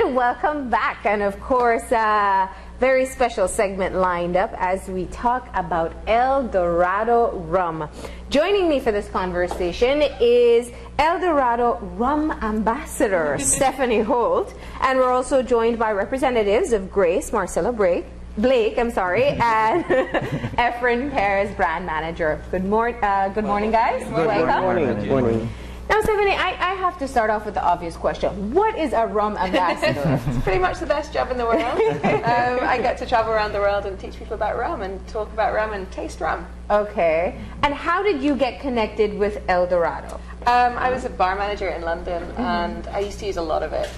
And welcome back. And of course, very special segment lined up as we talk about El Dorado rum. Joining me for this conversation is El Dorado rum ambassador Stephanie Holt, and we're also joined by representatives of Grace Marcella Blake, and Efren Perez, brand manager. Good morning, guys. Good morning. Now, Stephanie, I have to start off with the obvious question. What is a rum ambassador? It's pretty much the best job in the world. I get to travel around the world and teach people about rum and talk about rum and taste rum. Okay. And how did you get connected with El Dorado? I was a bar manager in London, and I used to use a lot of it.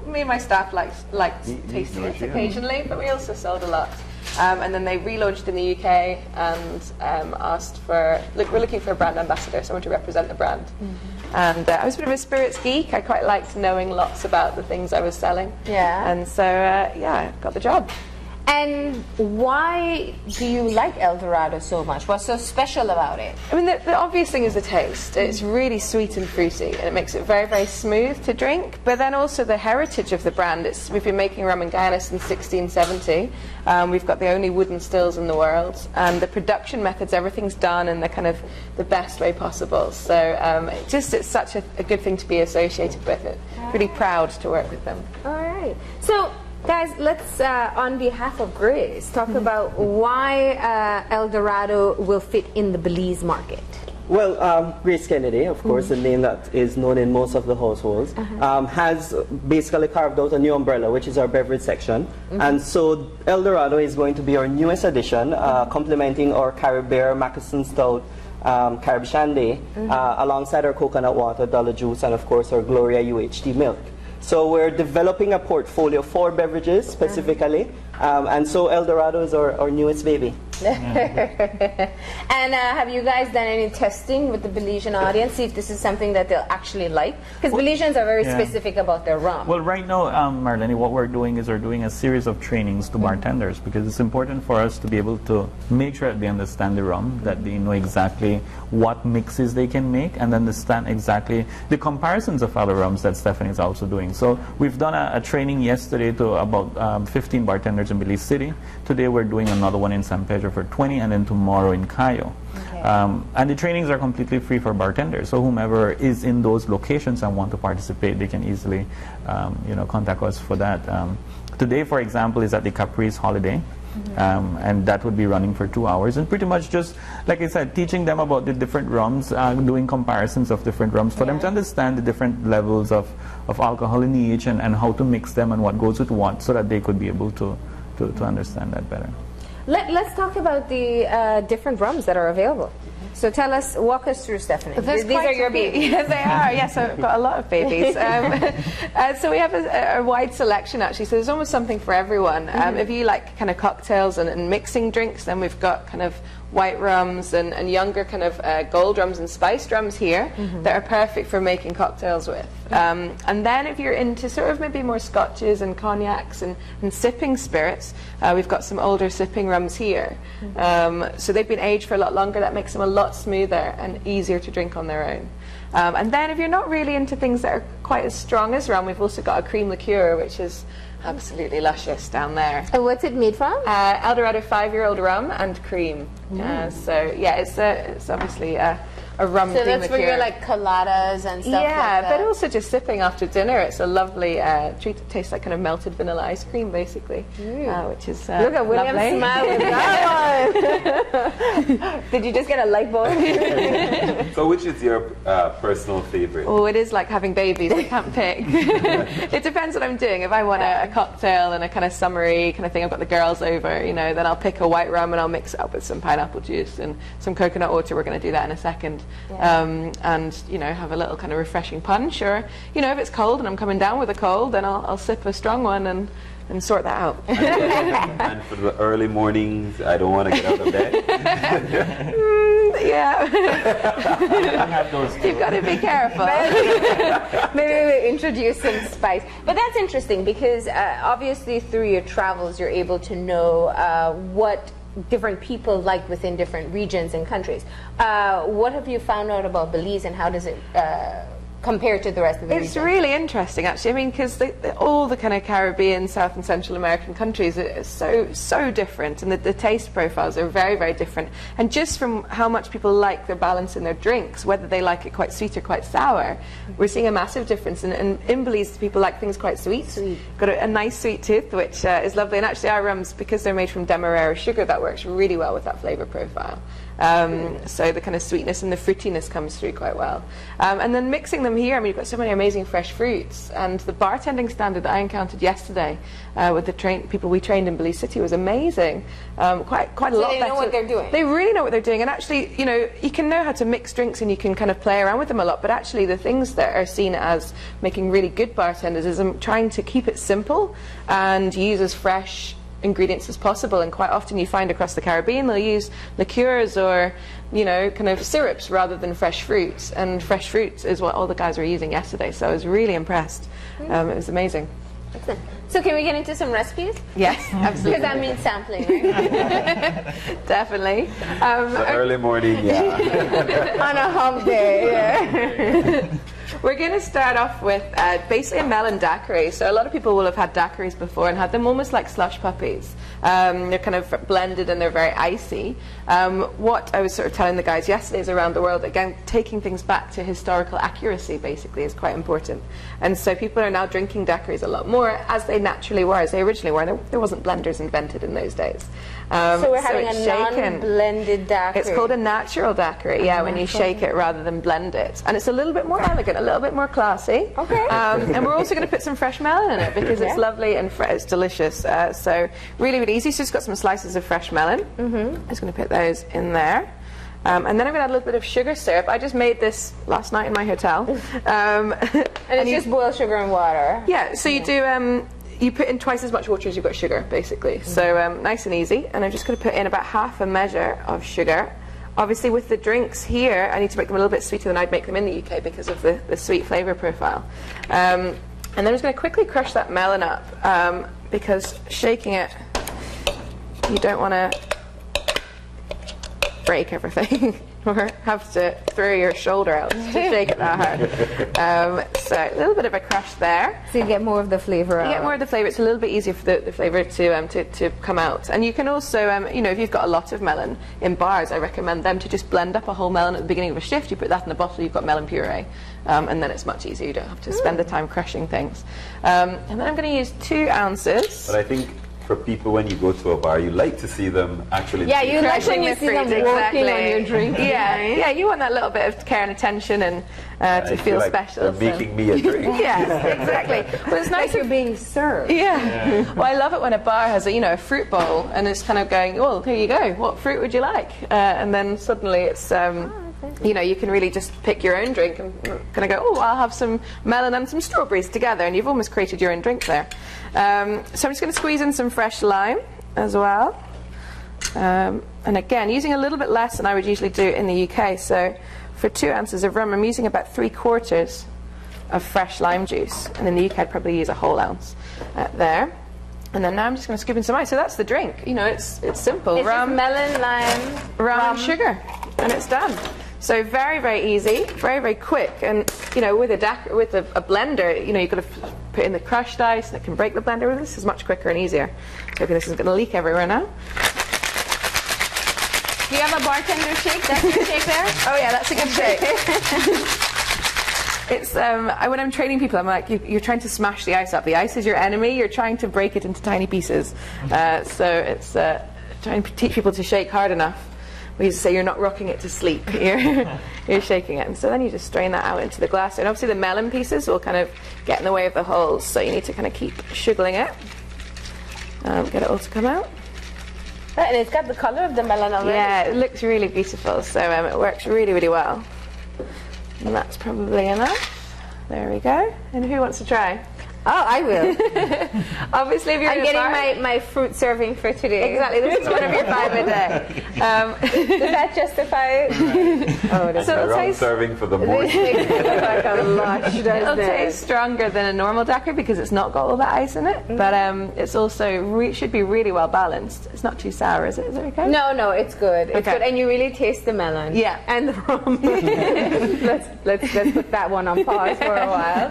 Me and my staff liked tasting it occasionally, but we also sold a lot. And then they relaunched in the UK and asked for, we're looking for a brand ambassador, someone to represent the brand. And I was a bit of a spirits geek. I quite liked knowing lots about the things I was selling. Yeah. And so, I got the job. And why do you like El Dorado so much? What's so special about it? I mean, the obvious thing is the taste. It's really sweet and fruity, and it makes it very, very smooth to drink. But then also the heritage of the brand. We've been making rum in Guyana since 1670. We've got the only wooden stills in the world, and the production methods, everything's done in the kind of the best way possible. So it's such a good thing to be associated with it. Really proud to work with them. All right. So, guys, let's, on behalf of Grace, talk about why El Dorado will fit in the Belize market. Well, Grace Kennedy, of course, the name that is known in most of the households, has basically carved out a new umbrella, which is our beverage section. And so El Dorado is going to be our newest addition, complementing our Caribbean Macassan Stout, Carib Shandy, alongside our coconut water, dollar juice, and of course our Gloria UHT milk. So we're developing a portfolio for beverages specifically, and so El Dorado is our newest baby. And have you guys done any testing with the Belizean audience, see if this is something that they'll actually like? Because Belizeans are very specific about their rum. Well, right now, Marlene, what we're doing is we're doing a series of trainings to bartenders, because it's important for us to be able to make sure that they understand the rum, that they know exactly what mixes they can make, and understand exactly the comparisons of other rums that Stephanie is also doing. So we've done a training yesterday to about 15 bartenders in Belize City. Today we're doing another one in San Pedro for 20, and then tomorrow in Cayo. Okay. And the trainings are completely free for bartenders, so whomever is in those locations and want to participate, they can easily contact us for that. Today, for example, is at the Caprice Holiday. And that would be running for 2 hours, and pretty much just, like I said, teaching them about the different rums, doing comparisons of different rums for them to understand the different levels of alcohol in each, and how to mix them and what goes with what, so that they could be able to understand that better. Let's talk about the different rums that are available. So walk us through, Stephanie. These are your babies. Yes, they are. Yes, I've got a lot of babies. So we have a wide selection, actually. So there's almost something for everyone. If you like kind of cocktails and mixing drinks, then we've got kind of white rums and younger kind of gold rums and spiced rums here that are perfect for making cocktails with. And then if you're into sort of maybe more scotches and cognacs and sipping spirits, we've got some older sipping rums here. So they've been aged for a lot longer. That makes them a lot smoother and easier to drink on their own. And then if you're not really into things that are quite as strong as rum, we've also got a cream liqueur, which is absolutely luscious down there. And what's it made from? El Dorado 5-year-old rum and cream. So yeah, it's obviously a rum cream liqueur. So that's for your like coladas and stuff like that. Yeah, but also just sipping after dinner. It's a lovely treat. It tastes like kind of melted vanilla ice cream, basically, which is look at William lovely. smile with that one. Did you just get a light bulb? So which is your personal favorite? Oh, it is like having babies. I can't pick. It depends what I'm doing. If I want a cocktail and a kind of summery kind of thing, I've got the girls over, then I'll pick a white rum and I'll mix it up with some pineapple juice and some coconut water. We're going to do that in a second. And have a little kind of refreshing punch, or if it's cold and I'm coming down with a cold, then I'll sip a strong one and sort that out. And for the early mornings, I don't want to get out of bed. You've got to be careful. Maybe we introduce some spice. But that's interesting, because obviously through your travels you're able to know what different people like within different regions and countries. What have you found out about Belize, and how does it compared to the rest of the It's region? really interesting, actually. I mean, because all the kind of Caribbean, South and Central American countries are so different, and the taste profiles are very, very different. And just from how much people like their balance in their drinks, whether they like it quite sweet or quite sour, we're seeing a massive difference. And in Belize, people like things quite sweet. Got a nice sweet tooth, which is lovely. And actually, our rums, because they're made from demerara sugar, that works really well with that flavour profile. So the kind of sweetness and the fruitiness comes through quite well. And then mixing them here, I mean, you've got so many amazing fresh fruits. And the bartending standard that I encountered yesterday with the people we trained in Belize City was amazing. Quite a lot better. They know what they're doing. They really know what they're doing. And actually, you know, you can know how to mix drinks and you can kind of play around with them a lot. But actually, the things that are seen as making really good bartenders is trying to keep it simple and use as fresh ingredients as possible. And quite often you find across the Caribbean they'll use liqueurs or, you know, kind of syrups rather than fresh fruits, and fresh fruits is what all the guys were using yesterday, so I was really impressed. It was amazing. Excellent. So can we get into some recipes? Yes, absolutely. Because that means sampling, right? Definitely. So early morning, yeah. On a hump day, yeah. We're going to start off with basically a melon daiquiri. So a lot of people will have had daiquiris before and had them almost like slush puppies. They're kind of blended and they're very icy. What I was sort of telling the guys yesterday is around the world, again, taking things back to historical accuracy basically is quite important. And so people are now drinking daiquiris a lot more, as they naturally were, as they originally were. There wasn't blenders invented in those days. So we're having it's a shaken. non-blended daiquiri. It's called a natural daiquiri, yeah, when you shake it rather than blend it. And it's a little bit more elegant, a little bit more classy. Okay. And we're also going to put some fresh melon in it because it's lovely and it's delicious. So really, really easy. So it's got some slices of fresh melon. I'm just going to put those in there. And then I'm going to add a little bit of sugar syrup. I just made this last night in my hotel. And it's just boiled sugar and water. Yeah, so you do... you put in twice as much water as you've got sugar, basically. So nice and easy. And I'm just going to put in about half a measure of sugar. Obviously, with the drinks here, I need to make them a little bit sweeter than I'd make them in the UK because of the sweet flavour profile. And then I'm just going to quickly crush that melon up because shaking it, you don't want to break everything or have to throw your shoulder out to shake it that hard. So a little bit of a crush there. So you get more of the flavour out. You get more of the flavour. It's a little bit easier for the flavour to come out. And you can also, you know, if you've got a lot of melon in bars, I recommend them to just blend up a whole melon at the beginning of a shift. You put that in a bottle, you've got melon puree. And then it's much easier. You don't have to spend the time crushing things. And then I'm going to use 2 ounces. But I think for people, when you go to a bar, you like to see them actually. Yeah, you like when you see them working on your drink. Yeah, you want that little bit of care and attention and to feel like special. They're making me a drink. Yes, exactly. Well, it's nice Like you're being served. Yeah. Well, I love it when a bar has a fruit bowl and it's kind of going, well, here you go. What fruit would you like? And then suddenly it's you can really just pick your own drink and kind of go, oh, I'll have some melon and some strawberries together, and you've almost created your own drink there. So I'm just going to squeeze in some fresh lime as well. And again, using a little bit less than I would usually do in the UK. So for 2 ounces of rum, I'm using about 3/4 of fresh lime juice. And in the UK, I'd probably use a whole ounce there. And then now I'm just going to scoop in some ice. So that's the drink. It's simple. It's rum, just melon, lime, rum, and sugar, and it's done. So very, very easy, very, very quick. And with a blender, you've got to put in the crushed ice, and it can break the blender. This is much quicker and easier. So this isn't going to leak everywhere now. Do you have a bartender shake? That's your shake there? Oh yeah, that's a good shake. It's when I'm training people, I'm like, you're trying to smash the ice up. The ice is your enemy. You're trying to break it into tiny pieces. So it's trying to teach people to shake hard enough. We used to say you're not rocking it to sleep. You're shaking it. And so then you just strain that out into the glass. And obviously the melon pieces will kind of get in the way of the holes. So you need to kind of keep sugaring it. Get it all to come out. And it's got the colour of the melon already. Yeah, it looks really beautiful. So it works really, really well. And that's probably enough. There we go. And who wants to try? Oh, I will. Obviously, if you're I'm getting my fruit serving for today. Exactly, this is one of your 5 a day. Does that justify it? Oh, that's So My it'll rum taste- serving for the this morning. makes it look like a lush, It'll doesn't taste it? stronger than a normal daiquiri because it's not got all that ice in it, but it's also should be really well balanced. It's not too sour, is it? Is it okay? No, it's good. It's Okay. good, and you really taste the melon. Yeah. and the rum. let's put that one on pause for a while.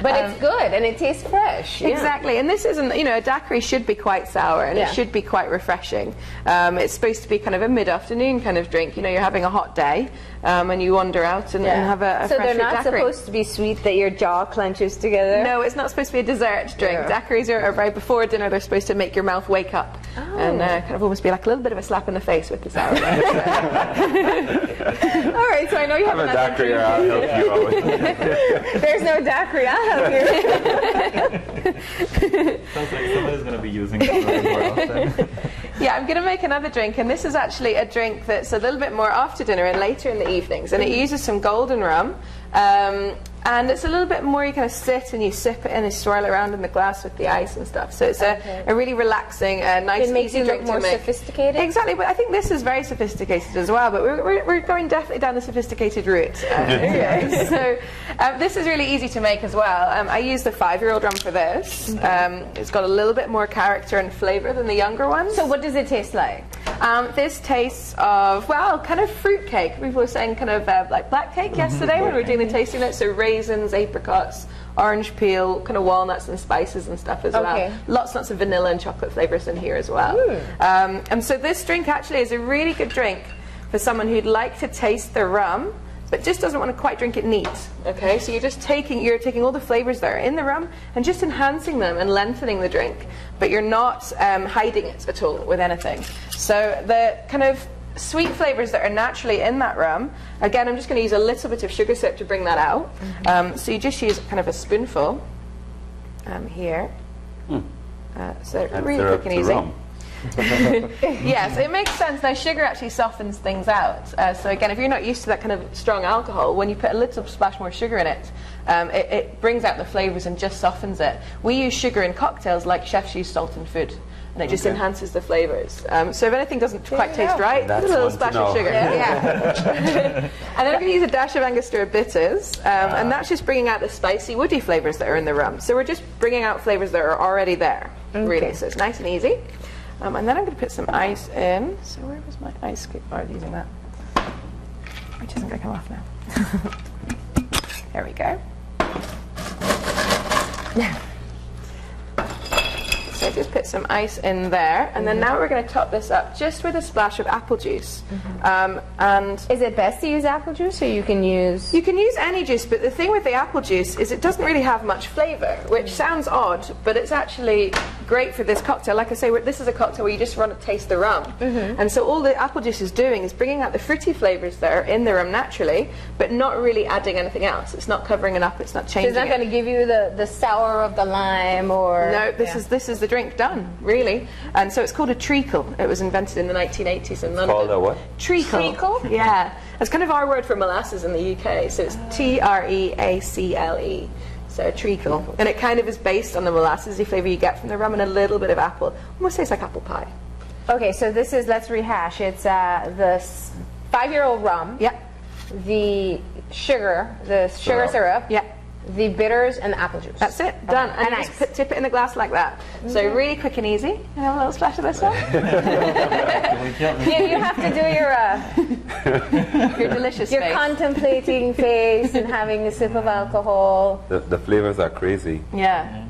But it's good, and it tastes fresh. Yeah. Exactly, and this isn't, a daiquiri should be quite sour and Yeah. it should be quite refreshing. It's supposed to be kind of a mid-afternoon kind of drink. You're having a hot day and you wander out and have a So fresh they're fruit not daiquiri. supposed to be sweet that your jaw clenches together. No, it's not supposed to be a dessert drink. Yeah. Daiquiris are right before dinner. They're supposed to make your mouth wake up and kind of almost be like a little bit of a slap in the face with the sourness. All right, so I know you have Have a another daiquiri, drink. I'll help you out. There's no daiquiri. I'll help you. Sounds like somebody's going to be using it more often. Yeah, I'm going to make another drink, and this is actually a drink that's a little bit more after dinner and later in the evenings, and it uses some golden rum. And it's a little bit more, you kind of sit and you sip it and you swirl it around in the glass with the ice and stuff. So it's a really relaxing, nice, It makes easy you drink look more to make. sophisticated. Exactly, but I think this is very sophisticated as well. But we're going definitely down the sophisticated route. So this is really easy to make as well. I use the 5-year-old rum for this. It's got a little bit more character and flavour than the younger ones. So what does it taste like? This tastes of, kind of fruit cake. People were saying kind of like black cake yesterday when we were doing the tasting notes. So raisins, apricots, orange peel, kind of walnuts and spices and stuff as Okay. well. Lots of vanilla and chocolate flavours in here as well. And so this drink actually is a really good drink for someone who'd like to taste the rum but just doesn't want to quite drink it neat. Okay, so you're taking all the flavors that are in the rum and just enhancing them and lengthening the drink, but you're not hiding it at all with anything. So the kind of sweet flavors that are naturally in that rum, again, I'm just going to use a little bit of sugar syrup to bring that out. So you just use kind of a spoonful here. So And really syrup quick and to easy. rum. Yes, it makes sense. Now, sugar actually softens things out. So again, if you're not used to that kind of strong alcohol, when you put a little splash more sugar in it, it brings out the flavors and just softens it. We use sugar in cocktails like chefs use salt in food, and it just enhances the flavors. So if anything doesn't quite taste right, That's put a little one to splash know. of sugar. And then I'm going to use a dash of Angostura bitters, and that's just bringing out the spicy, woody flavors that are in the rum. So we're just bringing out flavors that are already there, really. So it's nice and easy. And then I'm going to put some ice in. So where was my ice cube? Oh, I was using that. Which isn't going to come off now. There we go. So just put some ice in there. And then now we're going to top this up just with a splash of apple juice. And Is it best to use apple juice, or you can use? you can use any juice, but the thing with the apple juice is it doesn't really have much flavour, which sounds odd, but it's actually great for this cocktail. Like I say, this is a cocktail where you just want to taste the rum. And so all the apple juice is doing is bringing out the fruity flavours that are in the rum naturally, but not really adding anything else. It's not covering it up, it's not changing It's not it. going to give you the sour of the lime, or No, this is the drink done, really. And so it's called a treacle. It was invented in the 1980s in London. Called a what? Treacle. Treacle? Yeah. It's kind of our word for molasses in the UK. So it's Treacle. So treacle. And it kind of is based on the molassesy flavour you get from the rum and a little bit of apple. Almost tastes like apple pie. Okay, so this is, let's rehash. It's the 5-year-old rum. Yeah. The sugar syrup. Yeah. The bitters and the apple juice. That's it. Done. And And you ice. just tip it in the glass like that. So really quick and easy. And have a little splash of this one. You have to do Your delicious your face. contemplating face and having a sip of alcohol. The flavors are crazy. Yeah.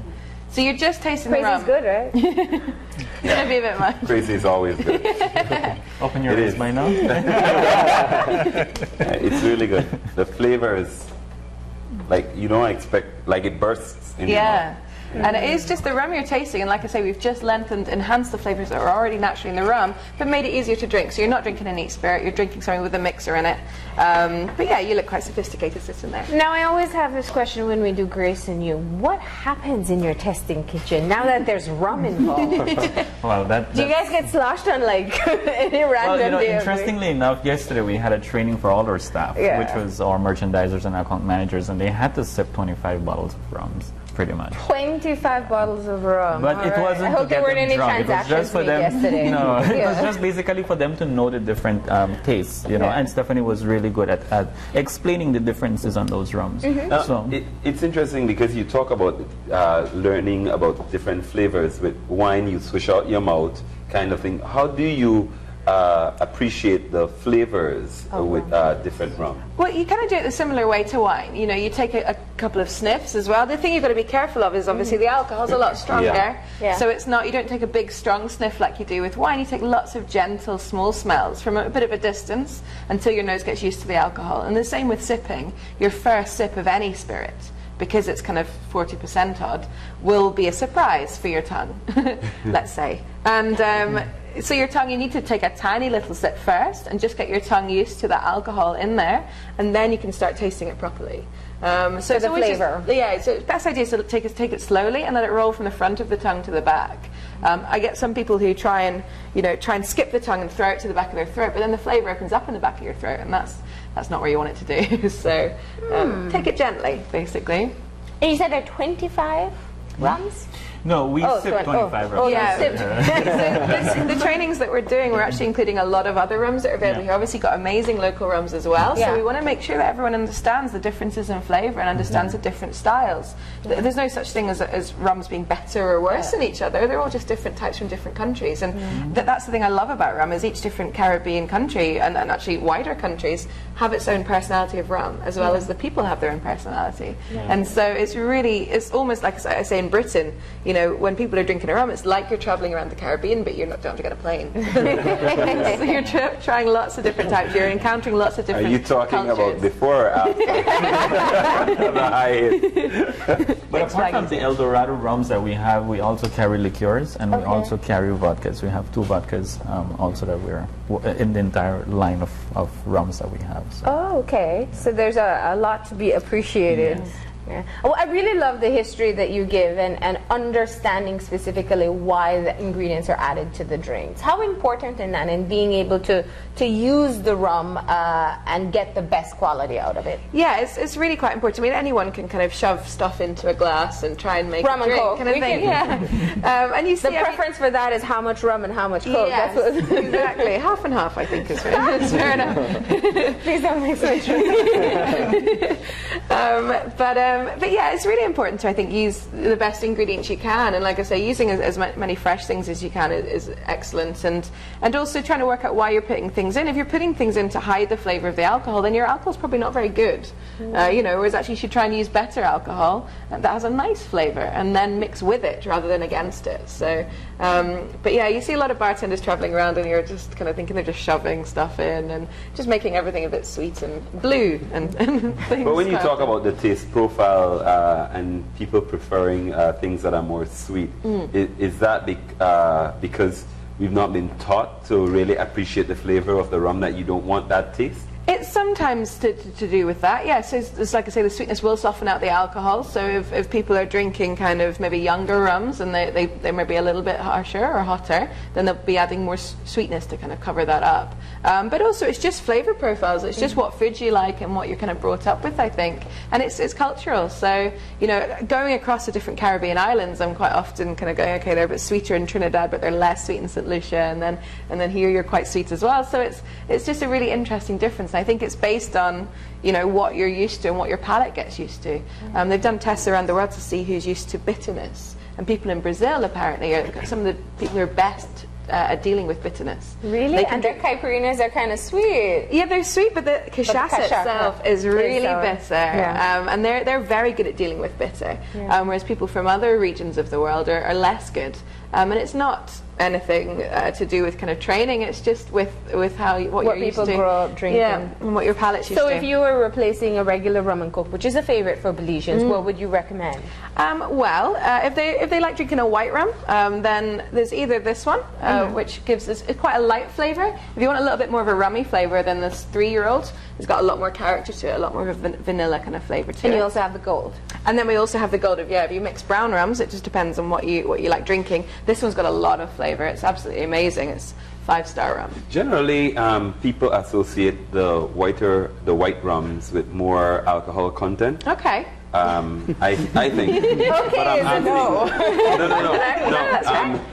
So you're just tasting the rum. Crazy's good, right? It's going to be a bit much. Crazy is always good. Open your It eyes is. by now. It's really good. The flavor is like you don't expect, like it bursts in your mouth. Yeah. And it is just the rum you're tasting, and like I say, we've just enhanced the flavours that are already naturally in the rum, but made it easier to drink. So you're not drinking a neat spirit, you're drinking something with a mixer in it. But yeah, you look quite sophisticated sitting there. Now, I always have this question when we do Grace and You. What happens in your testing kitchen now that there's rum involved? Well, Do you guys get sloshed on like any random day of the week? interestingly enough, yesterday we had a training for all our staff, Yeah. which was our merchandisers and account managers, and they had to sip 25 bottles of rums pretty much. 25 bottles of rum. But it All right. wasn't I hope to there get weren't them any drunk. It was transactions just for made them. yesterday. No, it Yeah. was just basically for them to know the different tastes. You know, Yeah. and Stephanie was really good at explaining the differences on those rums. So It's interesting because you talk about learning about different flavors with wine. You swish out your mouth, kind of thing. How do you appreciate the flavors with different rum? Well, you kind of do it the similar way to wine. You know, you take a couple of sniffs as well. The thing you've got to be careful of is obviously the alcohol's a lot stronger. Yeah. So it's not, you don't take a big strong sniff like you do with wine. You take lots of gentle, small smells from a bit of a distance until your nose gets used to the alcohol. And the same with sipping. Your first sip of any spirit, because it's kind of 40% odd, will be a surprise for your tongue, let's say. And so your tongue, you need to take a tiny little sip first and just get your tongue used to that alcohol in there, and then you can start tasting it properly. So the it's always flavour. So the best idea is to take it slowly and let it roll from the front of the tongue to the back. I get some people who try and skip the tongue and throw it to the back of their throat, but then the flavour opens up in the back of your throat, and that's not where you want it to do. So take it gently, basically. And you said there are 25 rums? no, we sip 25 rums. Oh, Yeah. yeah. The trainings that we're doing, we're actually including a lot of other rums that are available here. Obviously got amazing local rums as well, Yeah. so we want to make sure that everyone understands the differences in flavour and understands the different styles. There's no such thing as rums being better or worse than each other. They're all just different types from different countries, and that's the thing I love about rum, is each different Caribbean country and actually wider countries have its own personality of rum, as well as the people have their own personality. And so it's almost like I say in Britain, you know, when people are drinking a rum, it's like you're travelling around the Caribbean, but don't have to get a plane. So you're trying lots of different types. You're encountering lots of Are different you talking cultures. about before or after? The highest. But apart from the El Dorado rums that we have, we also carry liqueurs and we also carry vodkas. We have 2 vodkas also that we're in the entire line of rums that we have. So. Oh, okay. So there's a lot to be appreciated. Yes. Yeah. Well, I really love the history that you give and understanding specifically why the ingredients are added to the drinks. How important in that, and being able to use the rum and get the best quality out of it. Yeah, it's really quite important. I mean, anyone can kind of shove stuff into a glass and try and make Rum a and drink Coke. kind of We thing. can- Yeah. And you see The preference for that is how much rum and how much Coke. Yes, That's what exactly. Half and half, I think, is fair enough. Please don't make so true. But yeah, it's really important to, I think, use the best ingredients you can, and like I say, using as many fresh things as you can is excellent, and also trying to work out why you're putting things in. If you're putting things in to hide the flavour of the alcohol, then your alcohol's probably not very good. Whereas actually you should try and use better alcohol that has a nice flavour, and then mix with it rather than against it. So, but yeah, you see a lot of bartenders travelling around, and you're just kind of thinking they're just shoving stuff in and just making everything a bit sweet and blue and things. But when you kind talk of- about the taste profile and people preferring things that are more sweet, is that because we've not been taught to really appreciate the flavor of the rum, that you don't want that taste? It's sometimes to do with that, yes. It's like I say, the sweetness will soften out the alcohol. So if people are drinking kind of maybe younger rums and they may be a little bit harsher or hotter, then they'll be adding more sweetness to kind of cover that up. But also it's just flavour profiles. It's just what food you like and what you're kind of brought up with, I think. And it's cultural. So, going across the different Caribbean islands, I'm quite often kind of going, okay, they're a bit sweeter in Trinidad, but they're less sweet in St. Lucia. And then here you're quite sweet as well. So it's just a really interesting difference. I think it's based on what you're used to and what your palate gets used to. They've done tests around the world to see who's used to bitterness, and people in Brazil apparently are some of the people who are best at dealing with bitterness. Really? They can And their caipirinhas are kind of sweet. Yeah, they're sweet, but the cachaça itself is really bitter, Yeah. and they're very good at dealing with bitter. Whereas people from other regions of the world are less good, and it's not anything to do with kind of training. It's just with what you're used people to. grow up drinking. Yeah, and what your palate's used So to. if you were replacing a regular rum and coke, which is a favorite for Belizeans, what would you recommend? If they like drinking a white rum, then there's either this one, which gives us quite a light flavour. If you want a little bit more of a rummy flavour, then this 3-year-old has got a lot more character to it, a lot more of a vanilla kind of flavour to And it. you also have the gold. And then we also have the gold of, if you mix brown rums, it just depends on what you like drinking. This one's got a lot of flavour. flavor. It's absolutely amazing. It's 5-star rum. Generally, people associate the white rums with more alcohol content. Okay. I think. Okay, But I'm asking. no. No.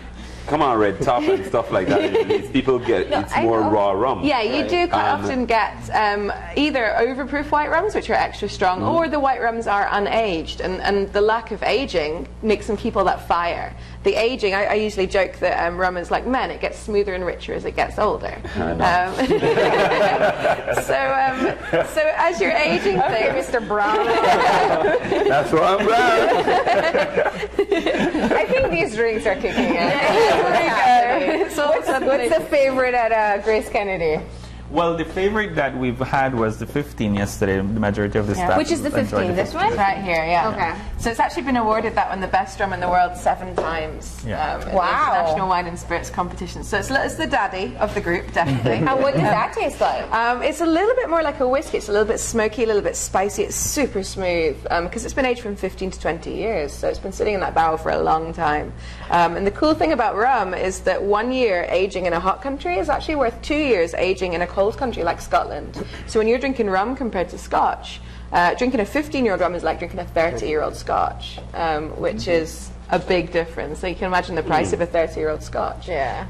Come on, Red Top and stuff like that. These people get it's I more know. raw rum. Yeah, you do quite often get either overproof white rums, which are extra strong, or the white rums are unaged, and the lack of aging makes them keep all that fire. The aging, I usually joke that rum is like men; it gets smoother and richer as it gets older. So as you're aging things, Mr. Brown. That's what I'm glad. I think these drinks are kicking in. it's all What's the favorite at Grace Kennedy? Well, the favorite that we've had was the 15 yesterday. The majority of the staff. Which is the enjoyed 15? This one? right here, yeah. Okay. So it's actually been awarded that one the best rum in the world 7 times. Yeah. In the Wow. International Wine and Spirits competition. So it's the daddy of the group, definitely. And what does that taste like? It's a little bit more like a whiskey. It's a little bit smoky, a little bit spicy. It's super smooth because it's been aged from 15 to 20 years. So it's been sitting in that barrel for a long time. And the cool thing about rum is that 1 year aging in a hot country is actually worth 2 years aging in a cold country like Scotland. So when you're drinking rum compared to Scotch, drinking a 15-year-old rum is like drinking a 30-year-old Scotch, which is a big difference. So you can imagine the price of a 30-year-old Scotch. Yeah.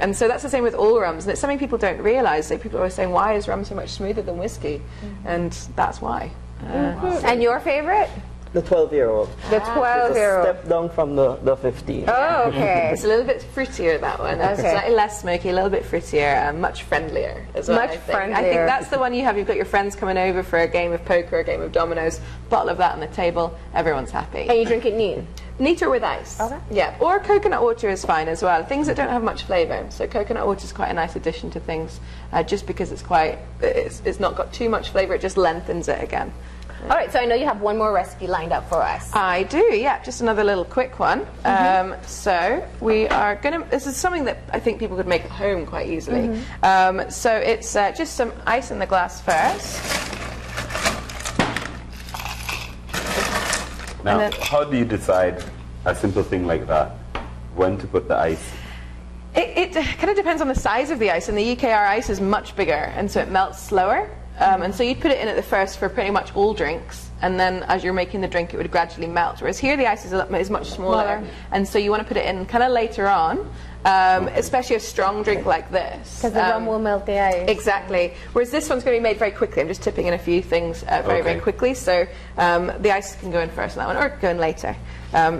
And so that's the same with all rums. And it's something people don't realise. Like, people are always saying, why is rum so much smoother than whiskey? And that's why. And your favorite? The 12-year-old. The It's a 12-year-old. step down from the 15. Oh, okay. It's a little bit fruitier, that one. It's Okay. slightly less smoky, a little bit fruitier, and much friendlier as well. Much I think. I think friendlier. that's the one you have. You've got your friends coming over for a game of poker, a game of dominoes, bottle of that on the table, everyone's happy. And you drink it neat? Neat or with ice. Okay. Yeah, or coconut water is fine as well. Things that don't have much flavour. So coconut water is quite a nice addition to things, just because it's not got too much flavour. It just lengthens it again. All right, so I know you have one more recipe lined up for us. I do, yeah. Just another little quick one. So we are going to. This is something that I think people could make at home quite easily. So it's just some ice in the glass first. Now, then- how do you decide a simple thing like that? When to put the ice? It kind of depends on the size of the ice. In the UK, our ice is much bigger, and so it melts slower. And so you'd put it in at the first for pretty much all drinks, and then as you're making the drink, it would gradually melt. Whereas here, the ice is much smaller, and so you want to put it in kind of later on, especially a strong drink like this. Because the rum will melt the ice. Exactly. Whereas this one's going to be made very quickly. I'm just tipping in a few things very quickly. So the ice can go in first on that one, or go in later.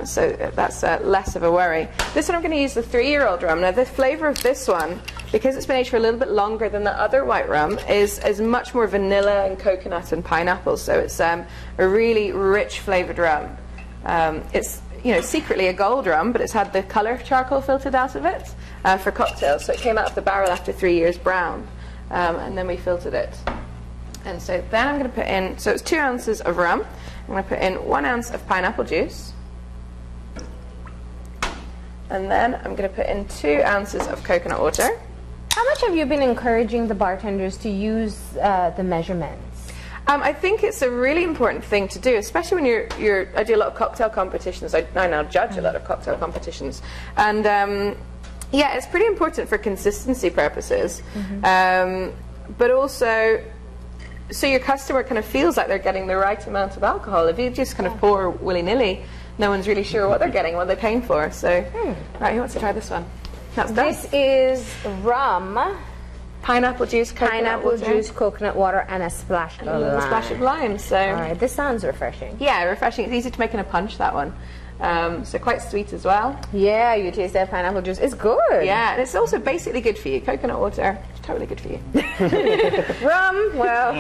So that's less of a worry. This one I'm going to use the 3-year-old rum. Now the flavour of this one, because it's been aged for a little bit longer than the other white rum, is much more vanilla and coconut and pineapple. So it's a really rich flavoured rum. It's secretly a gold rum, but it's had the colour of charcoal filtered out of it for cocktails. So it came out of the barrel after 3 years brown, and then we filtered it. And so then I'm going to put in, so it's 2 ounces of rum. I'm going to put in 1 ounce of pineapple juice. And then I'm going to put in 2 ounces of coconut water. How much have you been encouraging the bartenders to use the measurements? I think it's a really important thing to do, especially when I do a lot of cocktail competitions. I now judge a lot of cocktail competitions. And yeah, it's pretty important for consistency purposes. But also, so your customer kind of feels like they're getting the right amount of alcohol. If you just kind of pour willy-nilly, no one's really sure what they're getting, what they're paying for. So, right, who wants to try this one? That's done. This is rum, Pineapple juice, coconut water, coconut water, and a splash of and a little lime. splash of lime. So, All right, this sounds refreshing. yeah, refreshing. It's easy to make in a punch, that one. So quite sweet as well. Yeah, you taste that pineapple juice. It's good. Yeah, and it's also basically good for you. Coconut water, it's totally good for you. Rum, well,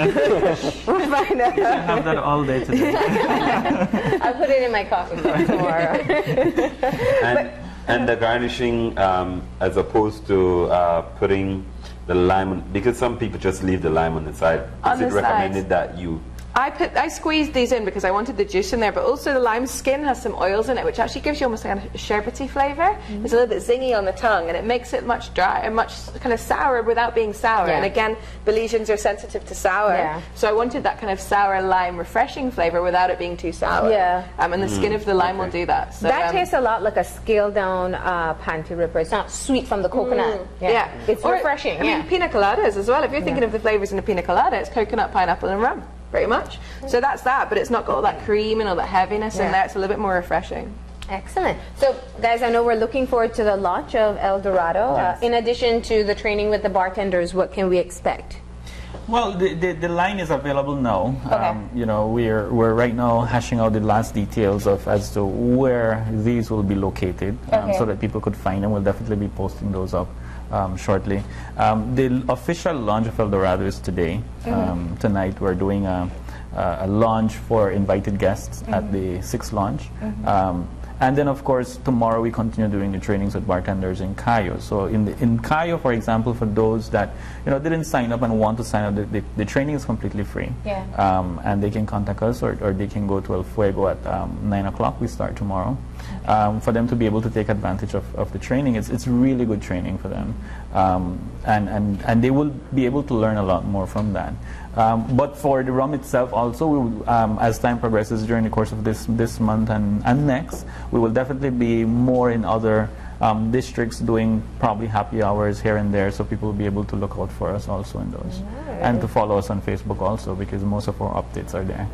we'll find out. I have that all day today. I'll put it in my coffee for tomorrow. And the garnishing, as opposed to putting the lime on, because some people just leave the lime on the side. On Is the it recommended that you I squeezed these in because I wanted the juice in there, but also the lime skin has some oils in it, which actually gives you almost like a sherbety flavour. It's a little bit zingy on the tongue, and it makes it much dry and much kind of sour without being sour. Yeah. And again, Belizeans are sensitive to sour, Yeah. so I wanted that kind of sour lime refreshing flavour without it being too sour. Yeah. And the skin of the lime will do that. So, That tastes a lot like a scaled down panty ripper. It's not sweet from the coconut. yeah. It's Or, refreshing. I mean, pina coladas as well. If you're thinking of the flavours in a pina colada, it's coconut, pineapple, and rum, pretty much. So that's that, but it's not got all that cream and all that heaviness in there. It's a little bit more refreshing. Excellent. So, guys, I know we're looking forward to the launch of El Dorado. Yes. In addition to the training with the bartenders, what can we expect? Well, the line is available now. Okay. You know, we're right now hashing out the last details of as to where these will be located, so that people could find them. We'll definitely be posting those up shortly. The official launch of El Dorado is today. Tonight we're doing a launch for invited guests at the 6th launch. And then, of course, tomorrow we continue doing the trainings with bartenders in Cayo. So in Cayo, for example, for those that didn't sign up and want to sign up, the training is completely free. Yeah. And they can contact us, or they can go to El Fuego at 9 o'clock. We start tomorrow. For them to be able to take advantage of the training, it's really good training for them, and they will be able to learn a lot more from that. But for the rum itself also, we will, as time progresses during the course of this month and next, we will definitely be more in other districts doing probably happy hours here and there, so people will be able to look out for us also in those. And to follow us on Facebook also, because most of our updates are there.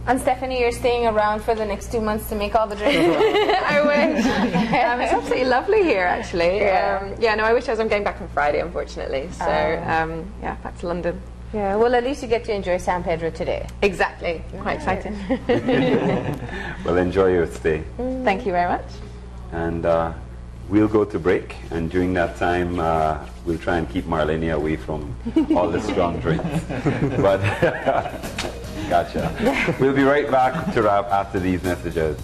And Stephanie, you're staying around for the next 2 months to make all the drinks. I wish. It's absolutely lovely here, actually. No, I wish I'm getting back on Friday, unfortunately. So, back to London. Yeah, well, at least you get to enjoy San Pedro today. Exactly. Quite exciting. Well, enjoy your stay. Thank you very much. And we'll go to break, and during that time, we'll try and keep Marlene away from all the strong drinks. But, gotcha. We'll be right back to wrap after these messages.